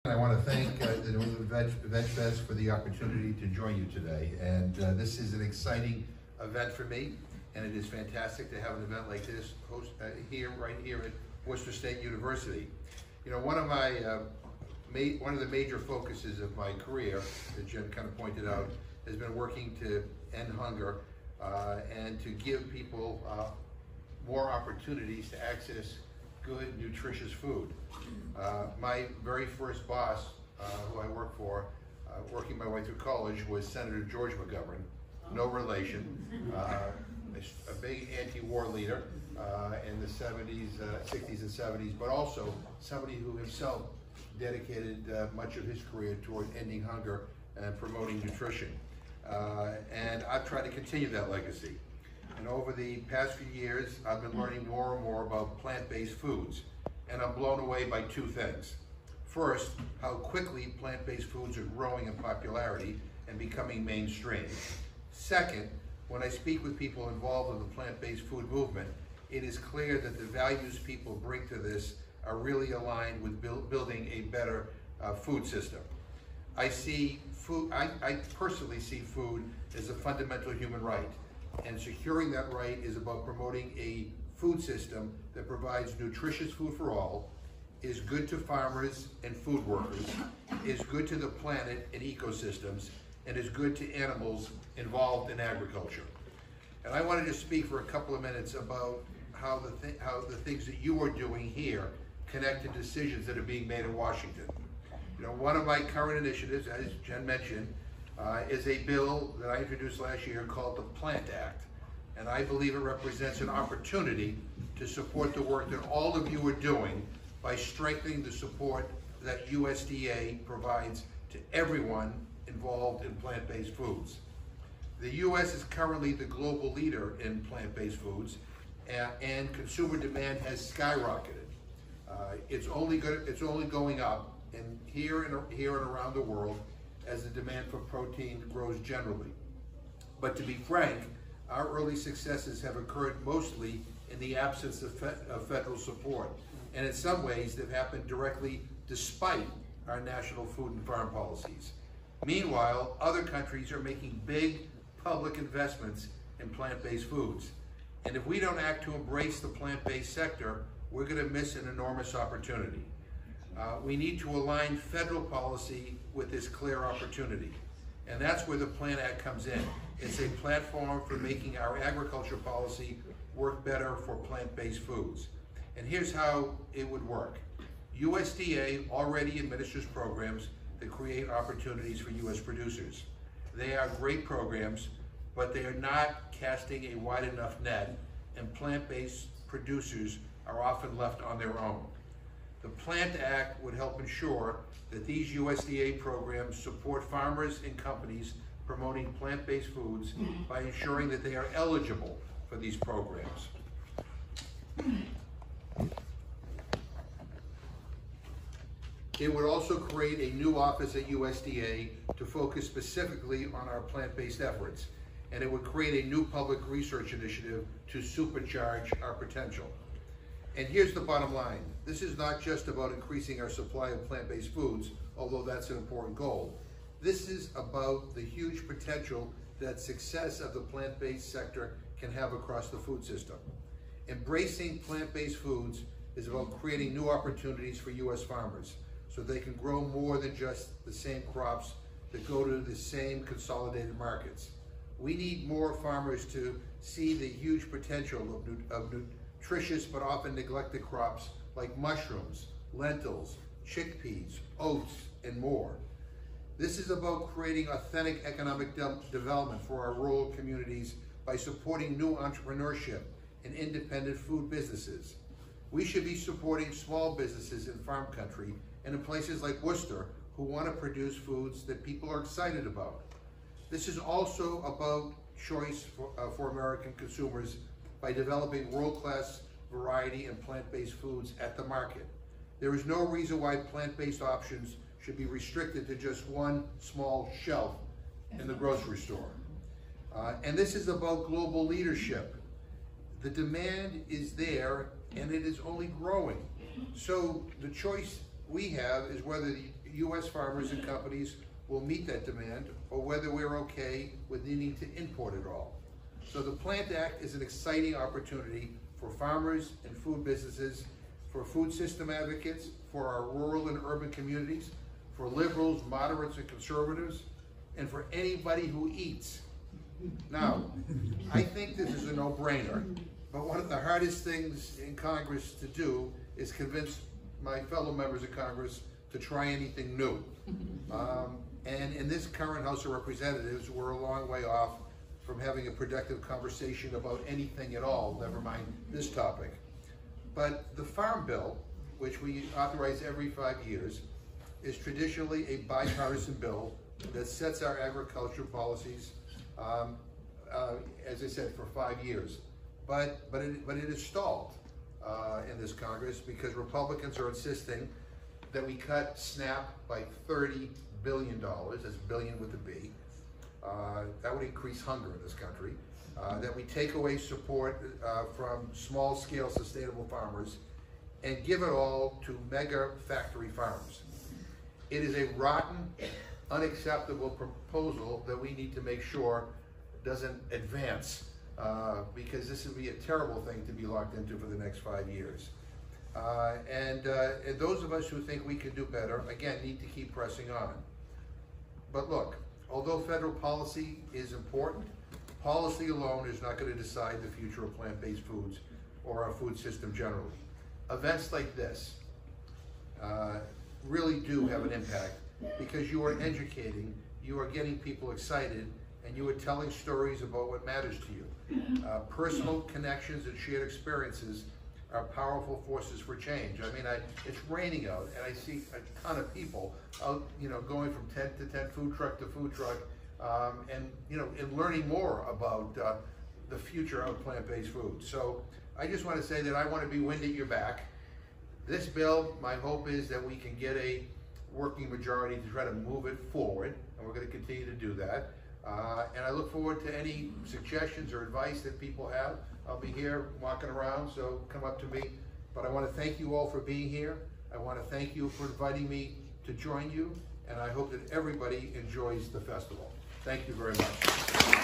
I want to thank the New England VegFest for the opportunity to join you today. And this is an exciting event for me, and it is fantastic to have an event like this right here at Worcester State University. You know, one of the major focuses of my career, that Jen kind of pointed out, has been working to end hunger and to give people more opportunities to access good, nutritious food. My very first boss, who I worked for, working my way through college, was Senator George McGovern, no relation, a big anti-war leader in the 60s and 70s, but also somebody who himself dedicated much of his career toward ending hunger and promoting nutrition. And I've tried to continue that legacy. And over the past few years, I've been learning more and more about plant-based foods. And I'm blown away by two things. First, how quickly plant-based foods are growing in popularity and becoming mainstream. Second, when I speak with people involved in the plant-based food movement, it is clear that the values people bring to this are really aligned with building a better food system. I personally see food as a fundamental human right, and securing that right is about promoting a food system that provides nutritious food for all, is good to farmers and food workers, is good to the planet and ecosystems, and is good to animals involved in agriculture. And I wanted to speak for a couple of minutes about how the things that you are doing here connect to decisions that are being made in Washington. You know, one of my current initiatives, as Jen mentioned, is a bill that I introduced last year called the Plant Act. And I believe it represents an opportunity to support the work that all of you are doing by strengthening the support that USDA provides to everyone involved in plant-based foods. The U.S. is currently the global leader in plant-based foods, and consumer demand has skyrocketed. It's only going up, and here and around the world, as the demand for protein grows generally. But to be frank, our early successes have occurred mostly in the absence of federal support, and in some ways they've happened directly despite our national food and farm policies. Meanwhile, other countries are making big public investments in plant-based foods, and if we don't act to embrace the plant-based sector, we're going to miss an enormous opportunity. We need to align federal policy with this clear opportunity. And that's where the Plant Act comes in. It's a platform for making our agriculture policy work better for plant-based foods. And here's how it would work. USDA already administers programs that create opportunities for U.S. producers. They are great programs, but they are not casting a wide enough net, and plant-based producers are often left on their own. The Plant Act would help ensure that these USDA programs support farmers and companies promoting plant-based foods by ensuring that they are eligible for these programs. It would also create a new office at USDA to focus specifically on our plant-based efforts, and it would create a new public research initiative to supercharge our potential. And here's the bottom line. This is not just about increasing our supply of plant-based foods, although that's an important goal. This is about the huge potential that success of the plant-based sector can have across the food system. Embracing plant-based foods is about creating new opportunities for U.S. farmers so they can grow more than just the same crops that go to the same consolidated markets. We need more farmers to see the huge potential of nutritious but often neglected crops like mushrooms, lentils, chickpeas, oats, and more. This is about creating authentic economic development for our rural communities by supporting new entrepreneurship and independent food businesses. We should be supporting small businesses in farm country and in places like Worcester who want to produce foods that people are excited about. This is also about choice for American consumers by developing world-class variety and plant-based foods at the market. There is no reason why plant-based options should be restricted to just one small shelf in the grocery store. And this is about global leadership. The demand is there and it is only growing. So the choice we have is whether U.S. farmers and companies will meet that demand, or whether we're okay with needing to import it all. So the Plant Act is an exciting opportunity for farmers and food businesses, for food system advocates, for our rural and urban communities, for liberals, moderates, and conservatives, and for anybody who eats. Now, I think this is a no-brainer, but one of the hardest things in Congress to do is convince my fellow members of Congress to try anything new. And in this current House of Representatives, we're a long way off from having a productive conversation about anything at all, never mind this topic. But the Farm Bill, which we authorize every 5 years, is traditionally a bipartisan bill that sets our agriculture policies, as I said, for 5 years. But it is stalled in this Congress because Republicans are insisting that we cut SNAP by $30 billion, that's billion with a B. That would increase hunger in this country. That we take away support from small-scale sustainable farmers and give it all to mega factory farms. It is a rotten, unacceptable proposal that we need to make sure doesn't advance because this would be a terrible thing to be locked into for the next 5 years. And those of us who think we can do better, again, need to keep pressing on. But look, although federal policy is important, policy alone is not going to decide the future of plant-based foods or our food system generally. Events like this really do have an impact because you are educating, you are getting people excited, and you are telling stories about what matters to you. Personal connections and shared experiences are powerful forces for change. I mean, it's raining out, and I see a ton of people out, going from tent to tent, food truck to food truck, and learning more about the future of plant-based food. So I just want to say that I want to be wind at your back. This bill, my hope is that we can get a working majority to try to move it forward, and we're going to continue to do that. And I look forward to any suggestions or advice that people have. I'll be here walking around, so come up to me. But I want to thank you all for being here. I want to thank you for inviting me to join you, and I hope that everybody enjoys the festival. Thank you very much.